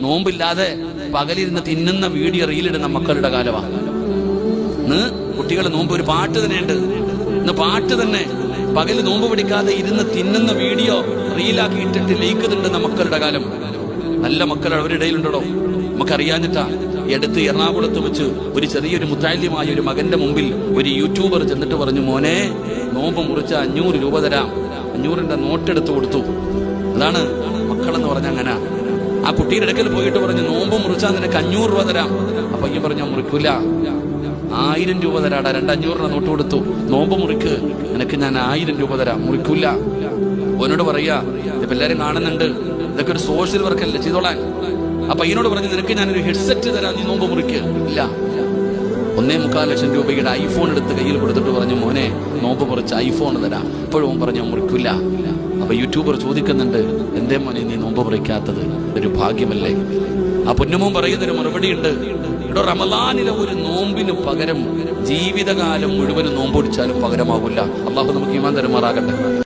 നോമ്പില്ലാതെ പകലിരുന്ന് തിന്നുന്ന വീഡിയോ റീലിടുന്ന മക്കളുടെ കാലമാണ്. ഇന്ന് കുട്ടികൾ നോമ്പ് ഒരു പാട്ട് തന്നെയുണ്ട്. ഇന്ന് പാട്ട് തന്നെ പകല് നോമ്പ് പിടിക്കാതെ ഇരുന്ന് തിന്നുന്ന വീഡിയോ റീലാക്കി ഇട്ടിട്ട് ലയിക്കുന്നുണ്ടെന്ന മക്കളുടെ കാലം. നല്ല മക്കൾ അവരുടെ ഇടയിലുണ്ടോ? നമുക്കറിയാഞ്ഞിട്ടാ. എടുത്ത് എറണാകുളത്ത് വെച്ച് ഒരു ചെറിയൊരു മുത്താല്യമായ ഒരു മകന്റെ മുമ്പിൽ ഒരു യൂട്യൂബർ ചെന്നിട്ട് പറഞ്ഞു, മോനെ നോമ്പ് മുറിച്ച 500 രൂപ തരാം. 500ന്റെ നോട്ടെടുത്ത് കൊടുത്തു. അതാണ് മക്കളെന്ന് പറഞ്ഞ അങ്ങനെ. ആ കുട്ടിയുടെ അടുക്കൽ പോയിട്ട് പറഞ്ഞു, നോമ്പ് മുറിച്ചാൽ നിനക്ക് 500 രൂപ തരാം. അപ്പൊ ഈ പറഞ്ഞ മുറിക്കൂല, 1000 രൂപ തരാടാ. 500 നോട്ട് കൊടുത്തു. നോമ്പ് മുറിക്ക്, നിനക്ക് ഞാൻ 1000 രൂപ തരാം. മുറിക്കൂല. ഓനോട് പറയാ, ഇപ്പൊ എല്ലാരും കാണുന്നുണ്ട്, ഇതൊക്കെ ഒരു സോഷ്യൽ വർക്കല്ലേ, ചെയ്തോളാൻ. അപ്പൊ ഇതിനോട് പറഞ്ഞു, നിനക്ക് ഞാനൊരു ഹെഡ്സെറ്റ് തരാം, നീ നോമ്പ് മുറിക്ക്. ഇല്ല. 1.25 ലക്ഷം രൂപയുടെ ഐഫോൺ എടുത്ത് കയ്യിൽ കൊടുത്തിട്ട് പറഞ്ഞു, മോനെ നോമ്പ് മുറിച്ച് ഐഫോൺ തരാം. ഇപ്പോഴും പറഞ്ഞു മുറിക്കില്ല. അപ്പൊ യൂട്യൂബർ ചോദിക്കുന്നുണ്ട്, എന്തേ മോനെ നീ നോമ്പ് മുറിക്കാത്തത്? ഒരു ഭാഗ്യമല്ലേ? ആ പൊന്നുമോൻ പറയുന്നൊരു മറുപടി ഉണ്ട്, ഇവിടെ റമളാനിലെ ഒരു നോമ്പിന് പകരം ജീവിതകാലം മുഴുവനും നോമ്പൊടിച്ചാലും പകരമാകില്ല. അള്ളാഹു നമുക്ക് ഈമാൻ തരുമാറാകട്ടെ.